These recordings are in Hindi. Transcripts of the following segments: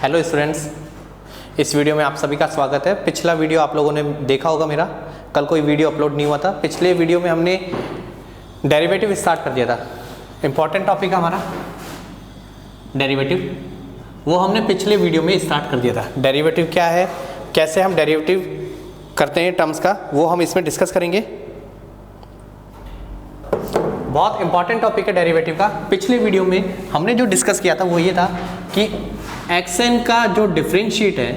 हेलो स्टूडेंट्स, इस वीडियो में आप सभी का स्वागत है। पिछला वीडियो आप लोगों ने देखा होगा मेरा, कल कोई वीडियो अपलोड नहीं हुआ था। पिछले वीडियो में हमने डेरिवेटिव स्टार्ट कर दिया था। इम्पॉर्टेंट टॉपिक हमारा डेरिवेटिव, वो हमने पिछले वीडियो में स्टार्ट कर दिया था। डेरिवेटिव क्या है, कैसे हम डेरिवेटिव करते हैं टर्म्स का, वो हम इसमें डिस्कस करेंगे। बहुत इंपॉर्टेंट टॉपिक है डेरिवेटिव का। पिछले वीडियो में हमने जो डिस्कस किया था वो ये था कि xn का जो डिफरेंशिएट है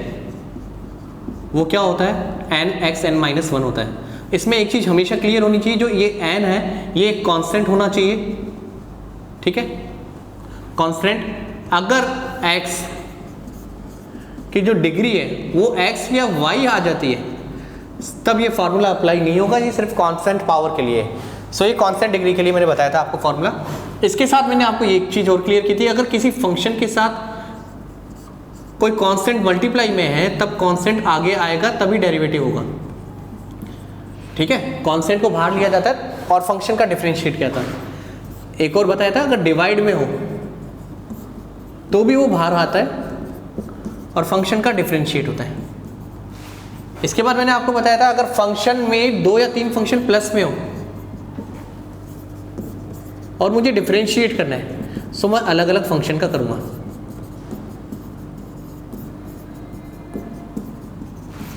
वो क्या होता है, n x n माइनस 1 होता है। इसमें एक चीज़ हमेशा क्लियर होनी चाहिए, जो ये n है ये एक कांस्टेंट होना चाहिए, ठीक है, कांस्टेंट। अगर x की जो डिग्री है वो x या y आ जाती है तब ये फार्मूला अप्लाई नहीं होगा, ये सिर्फ कांस्टेंट पावर के लिए है। सो ये कांस्टेंट डिग्री के लिए मैंने बताया था आपको फार्मूला। इसके साथ मैंने आपको एक चीज़ और क्लियर की थी, अगर किसी फंक्शन के साथ कोई कांस्टेंट मल्टीप्लाई में है तब कांस्टेंट आगे आएगा तभी डेरिवेटिव होगा, ठीक है। कांस्टेंट को बाहर लिया जाता है और फंक्शन का डिफरेंशिएट किया था। एक और बताया था, अगर डिवाइड में हो तो भी वो बाहर आता है और फंक्शन का डिफरेंशिएट होता है। इसके बाद मैंने आपको बताया था, अगर फंक्शन में 2 या 3 फंक्शन प्लस में हो और मुझे डिफरेंशिएट करना है सो मैं अलग अलग फंक्शन का करूंगा।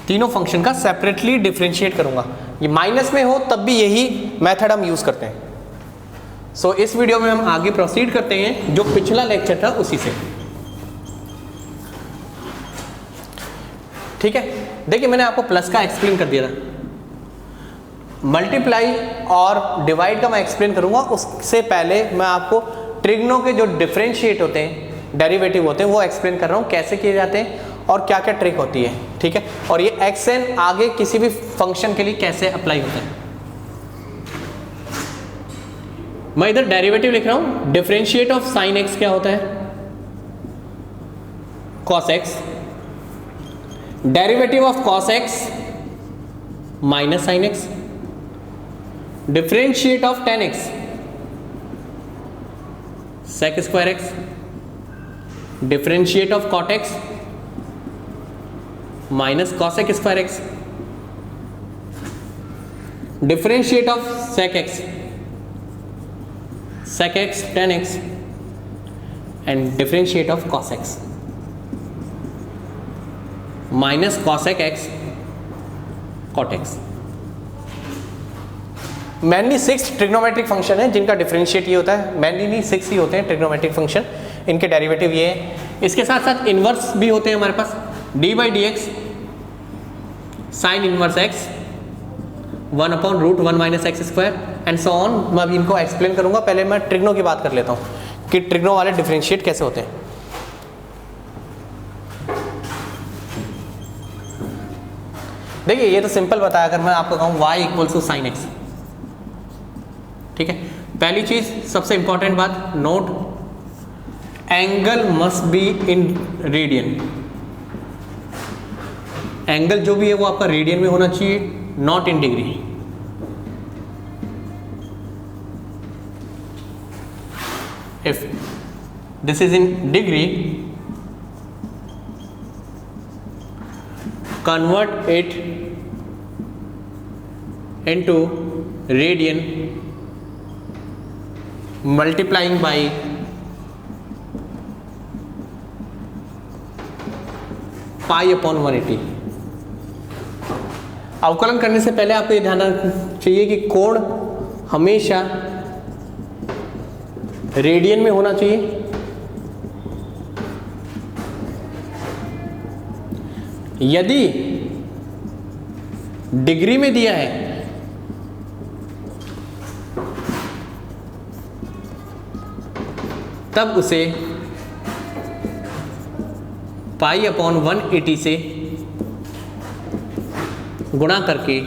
तीनों फंक्शन का सेपरेटली डिफरेंशिएट करूंगा। ये माइनस में हो तब भी यही मेथड हम यूज करते हैं। सो इस वीडियो में हम आगे प्रोसीड करते हैं, जो पिछला लेक्चर था उसी से, ठीक है। देखिए मैंने आपको प्लस का एक्सप्लेन कर दिया था, मल्टीप्लाई और डिवाइड का मैं एक्सप्लेन करूंगा। उससे पहले मैं आपको ट्रिग्नो के जो डिफरेंशिएट होते हैं, डेरिवेटिव होते हैं, वो एक्सप्लेन कर रहा हूं कैसे किए जाते हैं और क्या क्या ट्रिक होती है, ठीक है। और ये xn आगे किसी भी फंक्शन के लिए कैसे अप्लाई होता है। मैं इधर डेरिवेटिव लिख रहा हूं। डिफरेंशिएट ऑफ साइन x क्या होता है, cos x। Derivative of cos x minus sine x। Differentiate of tan x sec square x। Differentiate of cot x minus cosec square x। Differentiate of sec x sec x tan x and differentiate of cos x minus cosec x cot x। Mainly 6 trigonometric function है जिनका डिफरेंशिएट ये होता है। मेनली नहीं, 6 ही होते हैं ट्रिग्नोमेट्रिक फंक्शन, इनके डेरिवेटिव ये है। इसके साथ साथ इनवर्स भी होते हैं हमारे पास, d by d x sine inverse x 1/√1 minus x square and so on. मैं अभी इनको एक्सप्लेन करूंगा। पहले मैं ट्रिग्नो की बात कर लेता हूं कि ट्रिग्नो वाले डिफरेंशिएट कैसे होते हैं। देखिए ये तो सिंपल बताया, अगर मैं आपको कहूं y equals to sine x, ठीक है। पहली चीज, सबसे इंपॉर्टेंट बात, note angle must be in radian. Angle जो भी है वो आपका रेडियन में होना चाहिए, not in degree. If this is in degree, convert it into radian multiplying by pi upon 180। अवकलन करने से पहले आपको ये ध्यान रखना चाहिए कि कोण हमेशा रेडियन में होना चाहिए। यदि डिग्री में दिया है तब उसे पाई अपॉन 180 से गुणा करके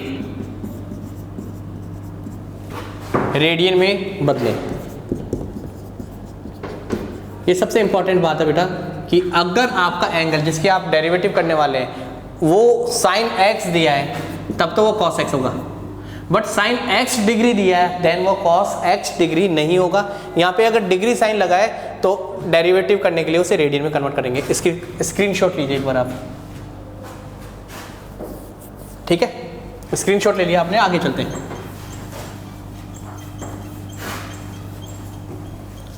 रेडियन में बदलें। ये सबसे इंपॉर्टेंट बात है बेटा कि अगर आपका एंगल जिसके आप डेरिवेटिव करने वाले हैं वो साइन x दिया है तब तो वो cos x होगा, बट साइन x डिग्री दिया है देन वो cos x डिग्री नहीं होगा। यहाँ पे अगर डिग्री साइन लगा है तो डेरिवेटिव करने के लिए उसे रेडियन में कन्वर्ट करेंगे। इसकी स्क्रीनशॉट लीजिए एक बार आप, ठीक है, स्क्रीनशॉट ले लिया आपने, आगे चलते हैं।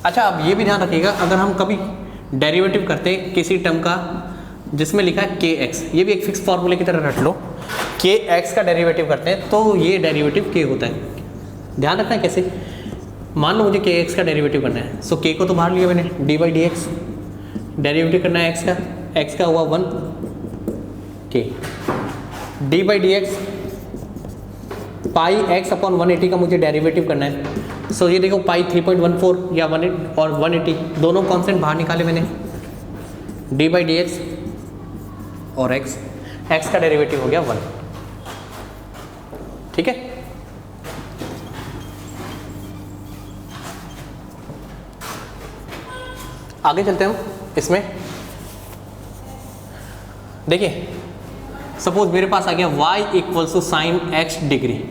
अच्छा, अब ये भी ध्यान रखिएगा, अगर हम कभी डेरिवेटिव करते हैं किसी टर्म का जिसमें लिखा है के एक्स, ये भी एक फिक्स फॉर्मूले की तरह रख लो, के एक्स का डेरिवेटिव करते हैं तो ये डेरिवेटिव के होता है। ध्यान रखना है कैसे, मान लो मुझे के एक्स का डेरिवेटिव करना है, सो के को तो बाहर लिया मैंने, D by d x, derivative करना है एक्स का हुआ 1 के, D by d x pi x upon 180 का मुझे डेरिवेटिव करना है। सो ये देखो पाई 3.14 या 1 और 180 दोनों कॉन्स्टेंट बाहर निकाले मैंने, डी बाई डी एक्स और एक्स का डेरिवेटिव हो गया 1, ठीक है। आगे चलते हैं हम इसमें, देखिए सपोज मेरे पास आ गया y equals to sine x degree.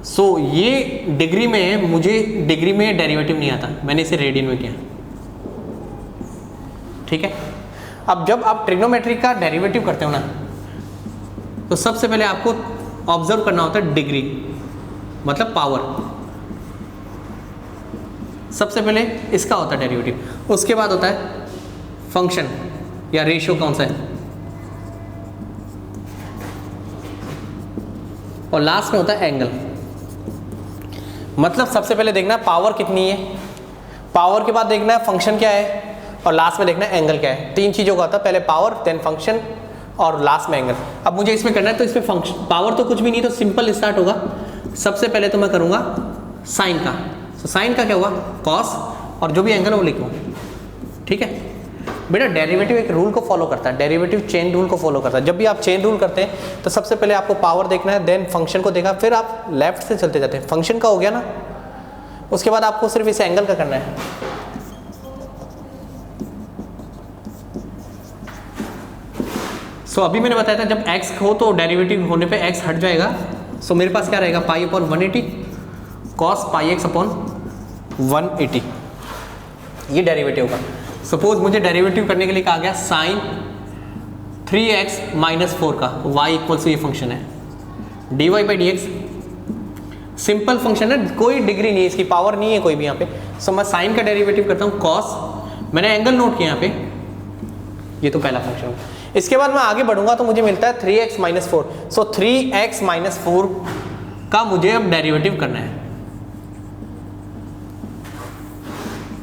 So ये डिग्री में, मुझे डिग्री में डेरिवेटिव नहीं आता, मैंने इसे रेडियन में किया, ठीक है। अब जब आप ट्रिग्नोमेट्री का डेरिवेटिव करते हो ना, तो सबसे पहले आपको ऑब्जर्व करना होता है डिग्री, मतलब पावर। सबसे पहले इसका होता है डेरिवेटिव, उसके बाद होता है फंक्शन या रेशियो कौन सा है, और लास्ट में होता है एंगल। मतलब सबसे पहले देखना है पावर कितनी है, पावर के बाद देखना है फंक्शन क्या है, और लास्ट में देखना है एंगल क्या है। 3 चीज़ों का होता है, पहले पावर, देन फंक्शन और लास्ट में एंगल। अब मुझे इसमें करना है, तो इसमें फंक्शन, पावर तो कुछ भी नहीं, तो सिंपल स्टार्ट होगा। सबसे पहले तो मैं करूँगा साइन का, तो साइन का क्या हुआ कॉस, और जो भी एंगल वो लिखूँ, ठीक है। बेटा डेरिवेटिव एक रूल को फॉलो करता है, डेरिवेटिव चेन रूल को फॉलो करता है। जब भी आप चेन रूल करते हैं तो सबसे पहले आपको पावर देखना है, देन फंक्शन को देखा, फिर आप लेफ्ट से चलते जाते हैं, फंक्शन का हो गया ना, उसके बाद आपको सिर्फ इसे एंगल का करना है। सो अभी मैंने बताया था जब x हो तो डेरिवेटिव होने पे x हट जाएगा। सो मेरे पास क्या रहेगा, pi upon 180 cos pi x upon 180, ये डेरिवेटिव का। सपोज मुझे डेरिवेटिव करने के लिए कहा गया साइन 3x माइनस 4 का, y इक्वल्स ये फंक्शन है, d y by d x, simple function है, कोई डिग्री नहीं है, इसकी पावर नहीं है कोई भी यहाँ पे। सो मैं साइन का डेरिवेटिव करता हूँ कॉस, मैंने एंगल नोट किया यहाँ पे, ये तो पहला फंक्शन। इसके बाद मैं आगे बढ़ूंगा तो मुझे मिलता है 3x माइनस 4। सो 3x माइनस 4 का मुझे अब डेरिवेटिव करना है,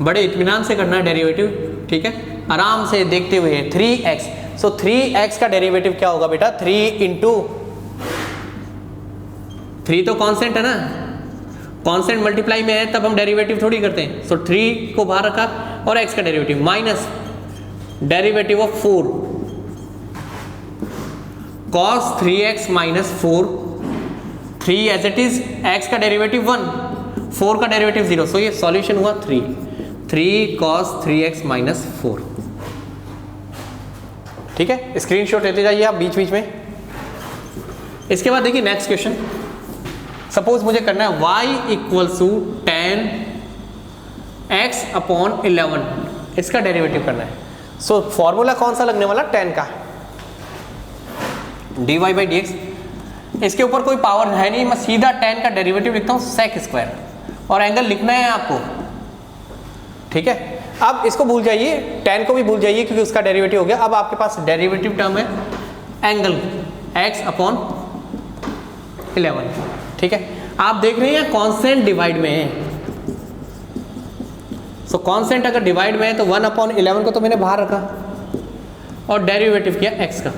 बड़े इत्मीनान से करना है डेरिवेटिव, ठीक है, आराम से देखते हुए। 3x, सो 3x का डेरिवेटिव क्या होगा बेटा, 3 इंटू 3 तो कांस्टेंट है ना, कांस्टेंट मल्टीप्लाई में है तब हम डेरिवेटिव थोड़ी करते हैं। सो 3 को बाहर रखा और x का derivative minus derivative of 4 cos 3x minus 4, 3 as it is, x का डेरिवेटिव 1, 4 का डेरिवेटिव 0। सो ये सॉल्यूशन हुआ 3 cos 3x माइनस 4, ठीक है। स्क्रीनशॉट लेते जाइए आप बीच बीच में। इसके बाद देखिए नेक्स्ट क्वेश्चन, सपोज मुझे करना है y equals to tan x upon 11, इसका डेरिवेटिव करना है। सो फॉर्मूला कौन सा लगने वाला, tan का, d y by d x. इसके ऊपर कोई पावर है नहीं, मैं सीधा tan का डेरिवेटिव लिखता हूँ sec स्क्वायर, और एंगल लिखना है आपको, ठीक है। अब इसको भूल जाइए, tan को भी भूल जाइए क्योंकि उसका डेरिवेटिव हो गया। अब आपके पास डेरिवेटिव टर्म है एंगल x अपॉन 11, ठीक है। आप देख रहे हैं कांस्टेंट डिवाइड में है, सो कांस्टेंट अगर डिवाइड में है तो 1 अपॉन 11 को तो मैंने बाहर रखा और डेरिवेटिव किया x का,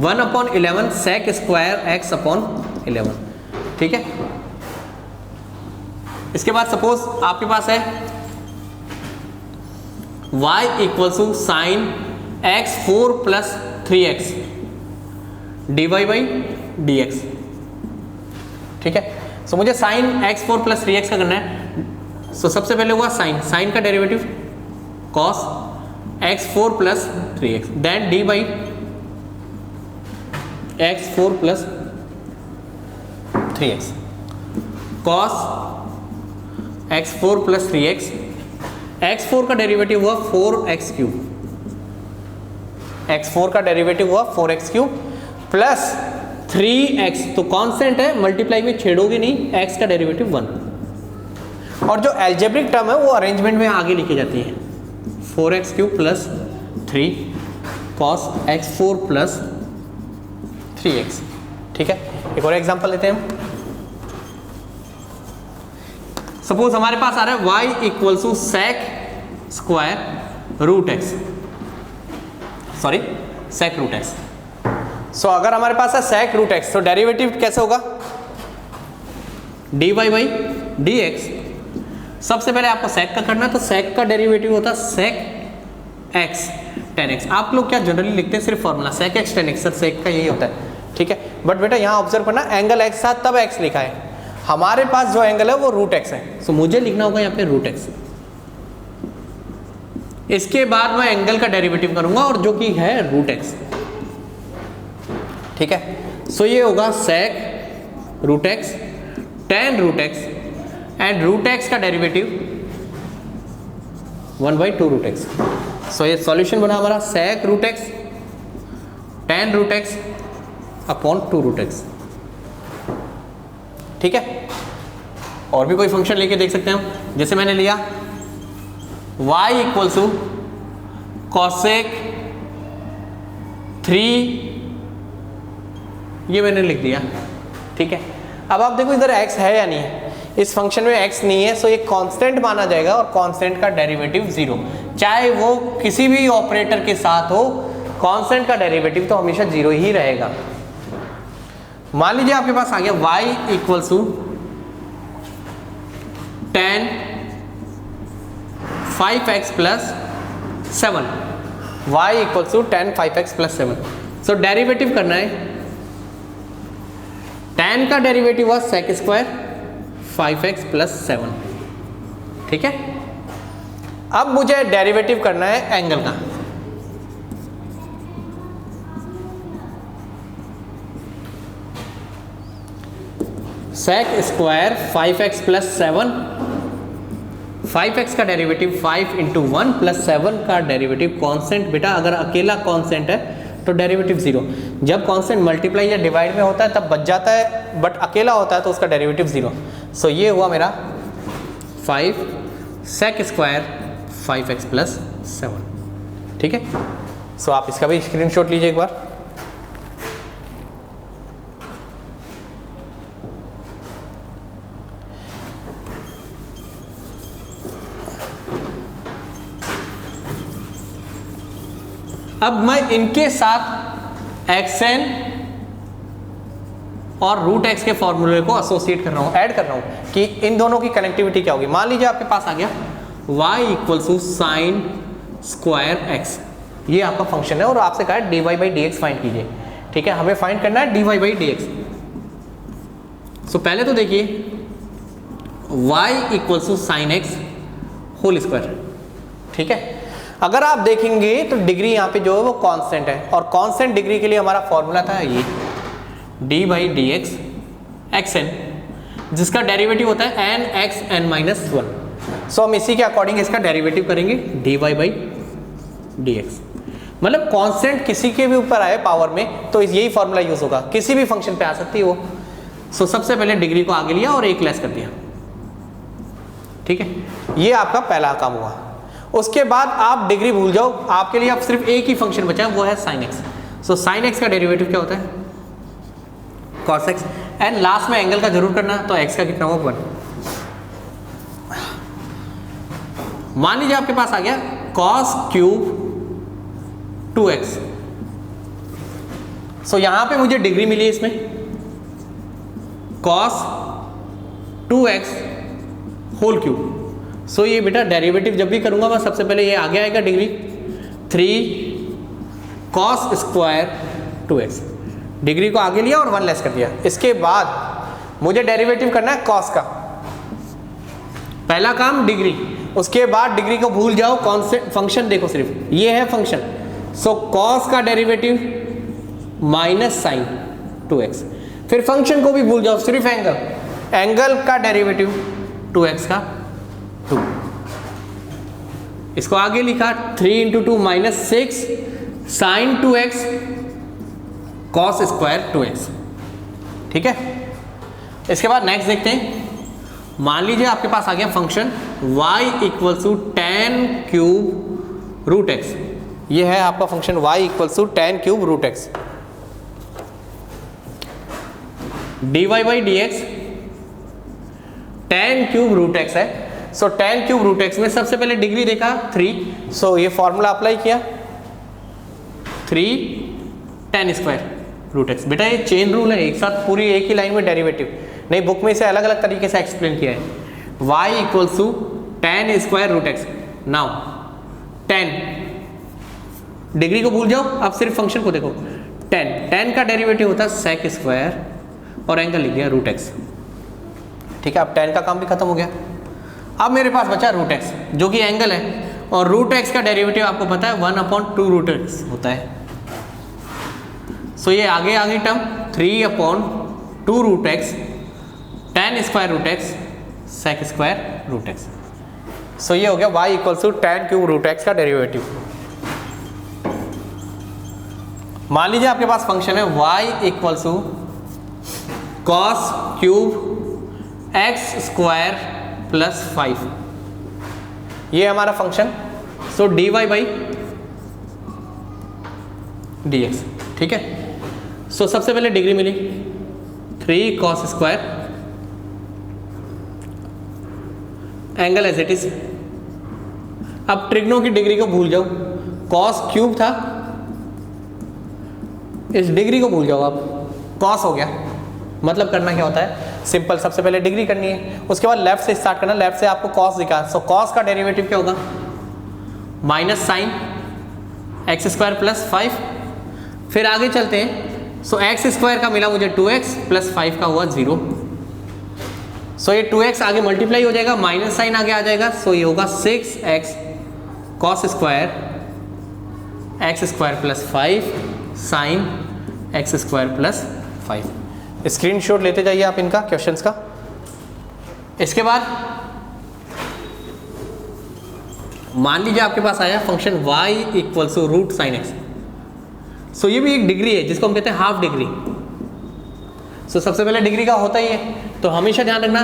1 upon 11 sec square x upon 11, ठीक है। इसके बाद सपोज आपके पास है y equals to sine x 4 plus 3x d y by d x, ठीक है। सो मुझे साइन x 4 प्लस 3x का करना है। सो सबसे पहले हुआ साइन का derivative cos x 4 plus 3x, then d by x 4 plus 3x cos x4 plus 3x, x4 का डेरिवेटिव हुआ 4x क्यूब, x4 का डेरिवेटिव हुआ 4x क्यूब प्लस 3x, तो कांस्टेंट है, मल्टीप्लाई में छेड़ोगे नहीं, x का डेरिवेटिव 1, और जो एल्जेब्रिक टर्म है वो अरेंजमेंट में आगे लिखी जाती है, 4x cube plus 3 cos x4 plus 3x। ठीक है, एक और एग्जांपल लेते हैं हम। सपोज हमारे पास आ रहा है y equal to sec square root x, sorry sec root x. So अगर हमारे पास है सेक रूट एक्स तो डेरिवेटिव कैसे होगा, dy बाई डी एक्स। सबसे पहले आपको सेक का करना है, तो सेक का डेरिवेटिव होता है सेक एक्स टेन एक्स। आप लोग क्या जनरली लिखते हैं सिर्फ formula sec x tan x, sir sec का यही होता है, ठीक है। बट बेटा यहाँ ऑब्जर्व करना, एंगल एक्स था तब एक्स लिखा है, हमारे पास जो एंगल है वो रूट एक्स है, सो मुझे लिखना होगा यहाँ पे रूट एक्स। इसके बाद मैं एंगल का डेरिवेटिव करूंगा और जो कि है रूट एक्स, ठीक है। सो ये होगा sec root x tan root x and root x का डेरिवेटिव 1/2 रूट एक्स। सो ये सॉल्यूशन बना हमारा sec root x tan root x upon 2 root x, ठीक है। और भी कोई फंक्शन लेके देख सकते हैं हम, जैसे मैंने लिया y इक्वल टू कॉसेक 3, ये मैंने लिख दिया, ठीक है। अब आप देखो इधर x है या नहीं है, इस फंक्शन में x नहीं है, सो ये कांस्टेंट माना जाएगा और कांस्टेंट का डेरिवेटिव 0, चाहे वो किसी भी ऑपरेटर के साथ हो, कांस्टेंट का डेरिवेटिव तो हमेशा 0 ही रहेगा। मान लीजिए आपके पास आ गया y equal to 10 5x plus 7, y equal to 10 5x plus 7। So derivative करना है, 10 का डेरिवेटिव हुआ सेक स्क्वायर 5x प्लस 7, ठीक है। अब मुझे डेरिवेटिव करना है एंगल का, sec square 5x plus 7, 5x का डेरिवेटिव 5 इंटू 1 प्लस 7 का डेरिवेटिव कांस्टेंट। बेटा अगर अकेला कांस्टेंट है तो डेरिवेटिव 0, जब कांस्टेंट मल्टीप्लाई या डिवाइड में होता है तब बच जाता है, बट अकेला होता है तो उसका डेरिवेटिव 0। सो ये हुआ मेरा 5 सेक स्क्वायर 5x प्लस 7, ठीक है। सो आप इसका भी स्क्रीनशॉट लीजिए एक बार। अब मैं इनके साथ xn और रूट x के फॉर्मूले को एसोसिएट कर रहा हूं, ऐड कर रहा हूं कि इन दोनों की कनेक्टिविटी क्या होगी। मान लीजिए आपके पास आ गया y equal to sine square x, ये आपका फंक्शन है और आपसे कहा है dy by d x find कीजिए, ठीक है। हमें फाइंड करना है dy by d x. So पहले तो देखिए y equal to sine x whole square, ठीक है। अगर आप देखेंगे तो डिग्री यहाँ पे जो है वो कांस्टेंट है, और कांस्टेंट डिग्री के लिए हमारा फॉर्मूला था ये d by d x x n, जिसका डेरिवेटिव होता है n x n minus 1। So हम इसी के अकॉर्डिंग इसका डेरिवेटिव करेंगे dy बाई डी एक्स। मतलब कांस्टेंट किसी के भी ऊपर आए पावर में तो यही फॉर्मूला यूज होगा, किसी भी फंक्शन पे आ सकती है वो। सो सबसे पहले डिग्री को आगे लिया और 1 लेस कर दिया, ठीक है। ये आपका पहला काम हुआ। उसके बाद आप डिग्री भूल जाओ, आपके लिए अब सिर्फ एक ही फंक्शन बचा है, वो है sign x. So sine x का डेरिवेटिव क्या होता है कॉस एक्स, एंड लास्ट में एंगल का जरूर करना, तो एक्स का कितना होगा 1। मान लीजिए आपके पास आ गया कॉस क्यूब 2x। सो यहां पे मुझे डिग्री मिली इसमें कॉस 2x होल क्यूब। सो ये बेटा डेरिवेटिव जब भी करूंगा मैं सबसे पहले ये आगे आएगा degree 3 cos square 2x, degree को आगे लिया और 1 लेस कर दिया। इसके बाद मुझे डेरिवेटिव करना है कॉस का, पहला काम डिग्री, उसके बाद डिग्री को भूल जाओ, कॉन्स्टेंट फंक्शन देखो सिर्फ ये है फंक्शन। सो कॉस का डेरिवेटिव माइनस साइन 2x, फिर फंक्शन को भी भूल जाओ, सिर्फ एंगल, एंगल का डेरिवेटिव 2x का 2। इसको आगे लिखा 3 into 2 -6 sign 2x cos square 2x। ठीक है, इसके बाद नेक्स्ट देखते हैं। मान लीजिए आपके पास आ गया function y equals to tan cube root x. ये है आपका function y equals to tan cube root x. dy by d x tan cube root x है। So tan cube root x में सबसे पहले डिग्री देखा 3, सो ये फॉर्मूला अप्लाई किया 3 tan स्क्वायर रूट एक्स। बेटा ये चेन रूल है, एक साथ पूरी एक ही लाइन में डेरिवेटिव नहीं, बुक में इसे अलग अलग तरीके से एक्सप्लेन किया है। y equals to tan square root x. Now tan degree को भूल जाओ, आप सिर्फ फंक्शन को देखो। tan का डेरिवेटिव होता है sec स्क्वायर और एंगल लिख दिया रूट एक्स। ठीक है, अब tan का काम भी खत्म हो गया। अब मेरे पास बचा रूट एक्स जो कि एंगल है, और रूट एक्स का डेरिवेटिव आपको पता है 1/2 रूट एक्स होता है। सो ये आगे आगे term 3/2 root x tan square root x sec square root x. So ये हो गया y equals to tan cube root x का डेरिवेटिव। मान लीजिए आपके पास फंक्शन है y equals to cos cube x square plus 5। ये हमारा function. So dy by d x. ठीक है, सो सबसे पहले डिग्री मिली 3 cos square, angle as it is. अब ट्रिग्नो की डिग्री को भूल जाओ, कॉस क्यूब था, इस डिग्री को भूल जाओ आप, कॉस हो गया। मतलब करना क्या होता है, सिंपल, सबसे पहले डिग्री करनी है, उसके बाद लेफ्ट से स्टार्ट करना। लेफ्ट से आपको कॉस दिखा, सो कॉस का डेरिवेटिव क्या होगा minus sine x square plus 5। फिर आगे चलते हैं। सो एक्स स्क्वायर का मिला मुझे 2x प्लस 5 का हुआ 0। सो ये 2x आगे मल्टीप्लाई हो जाएगा, माइनस साइन आगे आ जाएगा, सो ये होगा 6x cos square x square plus 5 sine x square plus 5। Screenshot लेते जाइए आप इनका क्वेश्चंस का। इसके बाद मान लीजिए आपके पास आया function y equals to root sine x. So ये भी एक डिग्री है जिसको हम कहते हैं हाफ डिग्री। सो सबसे पहले डिग्री का होता ही है, तो हमेशा ध्यान रखना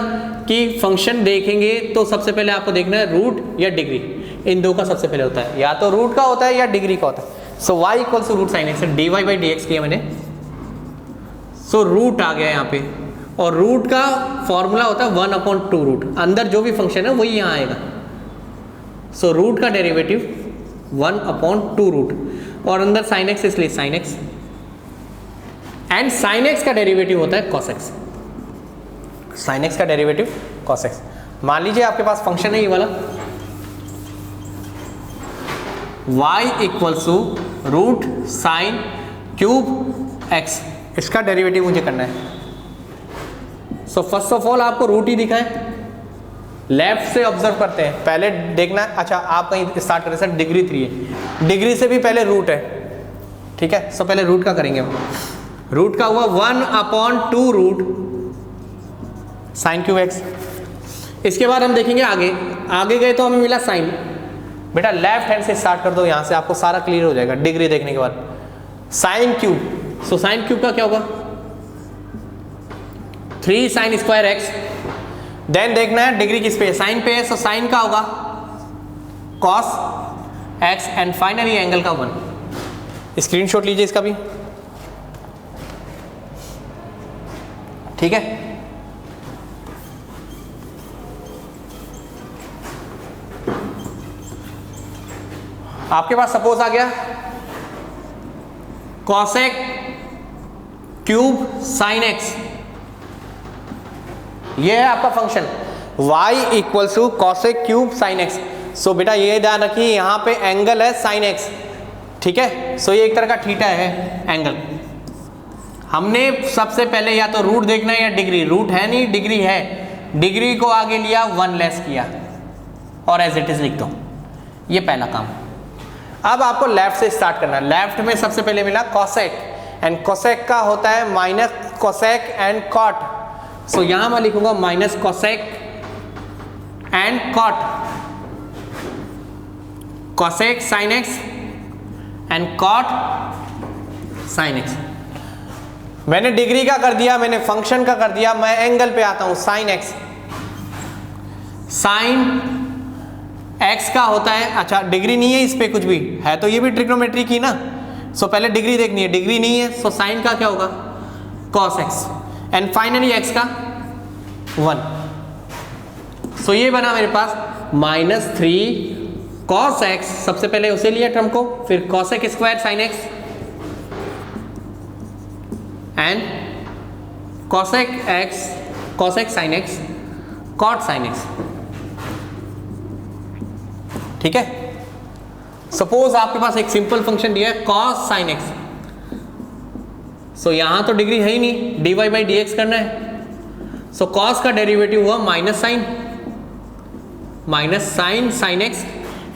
कि फंक्शन देखेंगे तो सबसे पहले आपको देखना है रूट या डिग्री, इन दो का सबसे पहले होता है, या तो रूट का होता है या डिग्री का होता है। So y equals to root sine x, dy by d x किया मैंने। सो रूट आ गया यहाँ पे, और रूट का फॉर्मूला होता है 1/2 रूट, अंदर जो भी फंक्शन है वही यहाँ आएगा। सो रूट का डेरिवेटिव 1/2 रूट, और अंदर साइन एक्स इसलिए sine x, and sine x का डेरिवेटिव होता है कॉस एक्स। साइन एक्स का डेरिवेटिव कॉस एक्स। मान लीजिए आपके पास फंक्शन है ये वाला y equals to root sine cube x, इसका डेरिवेटिव मुझे करना है। सो फर्स्ट ऑफ ऑल आपको रूट ही दिखा है, लेफ्ट से ऑब्जर्व करते हैं, पहले देखना है। अच्छा आप कहीं स्टार्ट करें सर, डिग्री 3 है, डिग्री से भी पहले रूट है। ठीक है, सो पहले रूट का करेंगे हम। रूट का हुआ 1/2 रूट साइन क्यूब एक्स। इसके बाद हम देखेंगे आगे, आगे गए तो हमें मिला साइन। बेटा लेफ्ट हैंड से स्टार्ट कर दो, यहां से आपको सारा क्लियर हो जाएगा डिग्री देखने के बाद। Sine cube, so sine cube का क्या होगा 3 साइन स्क्वायर एक्स। देन देखना है डिग्री किस पे है, साइन पे है, सो साइन का होगा cos x, and finally angle का 1। स्क्रीनशॉट लीजिए इसका भी। ठीक है, आपके पास सपोज आ गया कॉसेक क्यूब साइन एक्स, ये है आपका function y equals to cosec cube sine x. So बेटा ये ध्यान रखिए यहां पे एंगल है साइन एक्स। ठीक है, सो ये एक तरह का थीटा है एंगल। हमने सबसे पहले या तो रूट देखना है या डिग्री, रूट है नहीं डिग्री है, डिग्री को आगे लिया 1 लेस किया और एज इट इज लिख दो, ये पहला काम। अब आपको लेफ्ट से स्टार्ट करना है। लेफ्ट में सबसे पहले मिला कॉसेक, एंड कोसेक का होता है minus cosec and cot. So यहां मैं लिखूंगा minus cosec and cot cosec sine x and cot sine x. मैंने डिग्री का कर दिया, मैंने फंक्शन का कर दिया, मैं एंगल पे आता हूं साइन एक्स। साइन एक्स का होता है, अच्छा डिग्री नहीं है इस पे कुछ भी है, तो ये भी ट्रिग्नोमेट्री की ना, सो पहले डिग्री देखनी है, डिग्री नहीं है, सो साइन का क्या होगा cos x and finally x का 1। सो ये बना मेरे पास -3 कॉस एक्स, सबसे पहले उसे लिया टर्म को, फिर cosec square sine x and cosec x cosec sine x cot sine x. ठीक है, सपोज आपके पास एक सिंपल फंक्शन दिया है कॉस साइन एक्स, सो यहां तो डिग्री है ही नहीं, dy बाई डी एक्स करना है, सो कॉस का डेरिवेटिव हुआ minus sine sine x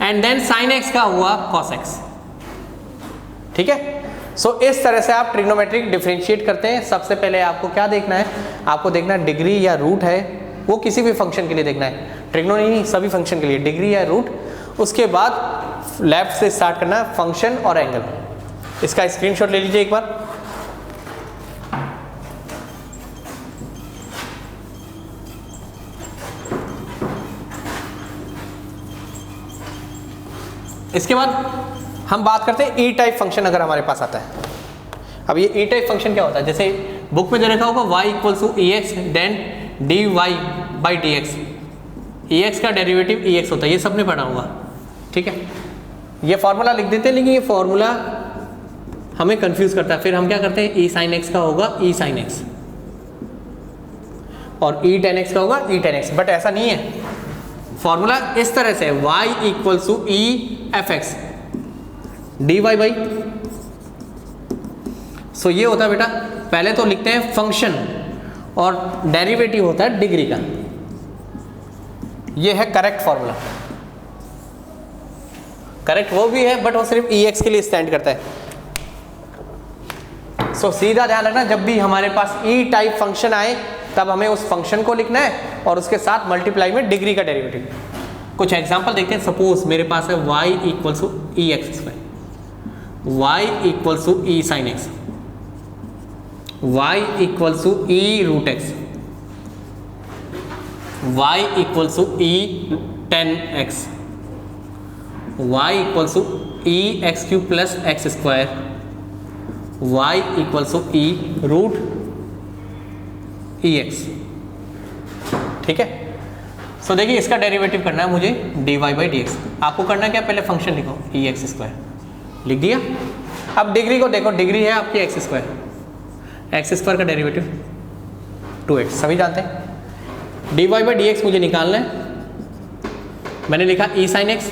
and then sine x का हुआ कॉस एक्स। ठीक है, सो इस तरह से आप ट्रिग्नोमेट्रिक डिफरेंशिएट करते हैं। सबसे पहले आपको क्या देखना है, आपको देखना है डिग्री या रूट है, वो किसी भी फंक्शन के लिए देखना है, ट्रिग्नो नहीं सभी फंक्शन के लिए डिग्री या रूट। उसके बाद लेफ्ट से स्टार्ट करना है फंक्शन और एंगल। इसका स्क्रीनशॉट ले लीजिए एक बार। इसके बाद हम बात करते हैं ई टाइप फंक्शन अगर हमारे पास आता है। अब ये ई टाइप फंक्शन क्या होता है, जैसे बुक में जो लिखा होगा y equals to e x then d y by d x, e x का डेरिवेटिव ई एक्स होता है, ये सबने पढ़ा होगा। ठीक है, ये फॉर्मूला लिख देते हैं, लेकिन ये फॉर्मूला हमें कंफ्यूज करता है, फिर हम क्या करते हैं ई साइन एक्स का होगा ई साइन एक्स और ई टेन एक्स का होगा ई टेन एक्स, बट ऐसा नहीं है। फॉर्मूला इस तरह से y equals to e f x d y by, so ये होता है बेटा, पहले तो लिखते हैं फंक्शन और डेरिवेटिव होता है डिग्री का, ये है करेक्ट फॉर्मूला। करेक्ट वो भी है बट वो सिर्फ ई एक्स के लिए स्टैंड करता है। सो सीधा ध्यान रखना, जब भी हमारे पास ई टाइप फंक्शन आए तब हमें उस फंक्शन को लिखना है और उसके साथ मल्टीप्लाई में डिग्री का डेरिवेटिव। कुछ एग्जांपल देखते हैं, सपोज मेरे पास है y equals to e x square, y equals to e sine x, y equals to e root x, y equals to e ten x, y equals to e x cube plus x square, y equals to e root e x. ठीक है, सो देखिए इसका डेरिवेटिव करना है मुझे dy बाई डी एक्स। आपको करना क्या, पहले फंक्शन लिखो ई एक्स स्क्वायर, लिख दिया। अब डिग्री को देखो, डिग्री है आपकी एक्स स्क्वायर, एक्स स्क्वायर का डेरिवेटिव 2x, सभी जानते हैं। dy बाई डी एक्स मुझे निकालना है, मैंने लिखा ई साइन एक्स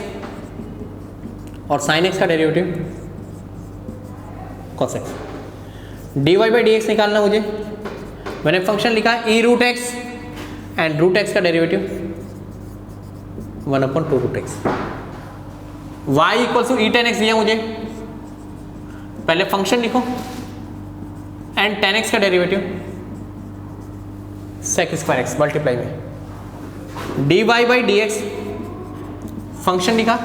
और साइन एक्स का derivative cos x. dy by d x निकालना मुझे, मैंने फंक्शन लिखा e root x and root x का derivative 1/2 root x. y equal to e ten x दिया मुझे, पहले फंक्शन लिखो एंड टेन एक्स का derivative sec square x multiply में dy by d x, function लिखा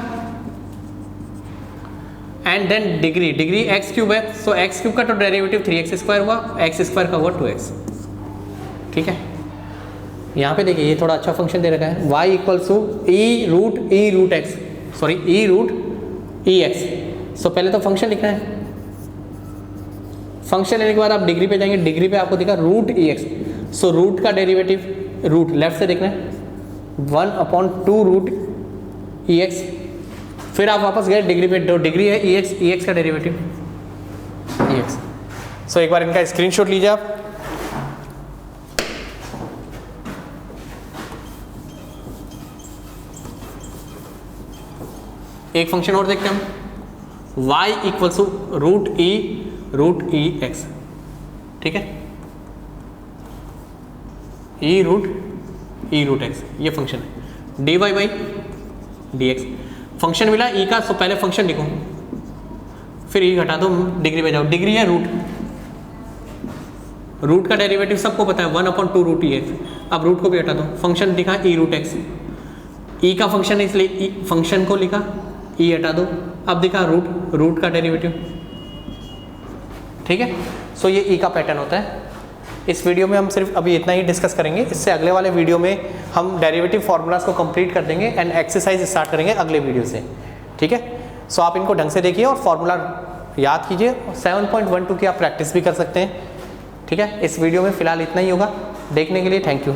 and then degree, degree x cube है, सो एक्स क्यूब का तो डेरिवेटिव 3x स्क्वायर हुआ, एक्स स्क्वायर का हुआ 2x। ठीक है, यहाँ पे देखिए ये थोड़ा अच्छा फंक्शन दे रखा है, y equals to e root x, sorry e root e x. So पहले तो फंक्शन लिखना है, फंक्शन लेने के बाद आप डिग्री पे जाएंगे, डिग्री पे आपको दिखा रूट ई एक्स, सो रूट का डेरिवेटिव रूट लेफ्ट से देखना है 1/2 रूट ई एक्स, फिर आप वापस गए डिग्री पे, डिग्री है ई एक्स का डेरिवेटिव ई एक्स। सो एक बार इनका स्क्रीनशॉट लीजिए आप। एक फंक्शन और देखते हैं हम, y equals to root e x. ठीक है, ई रूट एक्स ये फंक्शन है, dy by d x. Function मिला ई का, सो पहले फंक्शन लिखो, फिर ई घटा दो, डिग्री पे जाओ, डिग्री है रूट का डेरिवेटिव सबको पता है 1/2 रूट ई एक्स। अब रूट को भी हटा दो, फंक्शन दिखा ई रूट एक्स, ई का फंक्शन है इसलिए फंक्शन को लिखा, ई हटा दो, अब दिखा रूट का डेरिवेटिव, ठीक है। सो ये ई का पैटर्न होता है। इस वीडियो में हम सिर्फ अभी इतना ही डिस्कस करेंगे, इससे अगले वाले वीडियो में हम डेरिवेटिव फार्मूलाज को कंप्लीट कर देंगे एंड एक्सरसाइज स्टार्ट करेंगे अगले वीडियो से, ठीक है। सो आप इनको ढंग से देखिए और फार्मूला याद कीजिए। 7.12 की आप प्रैक्टिस भी कर सकते हैं, ठीक है। इस वीडियो में फिलहाल इतना ही होगा। देखने के लिए थैंक यू।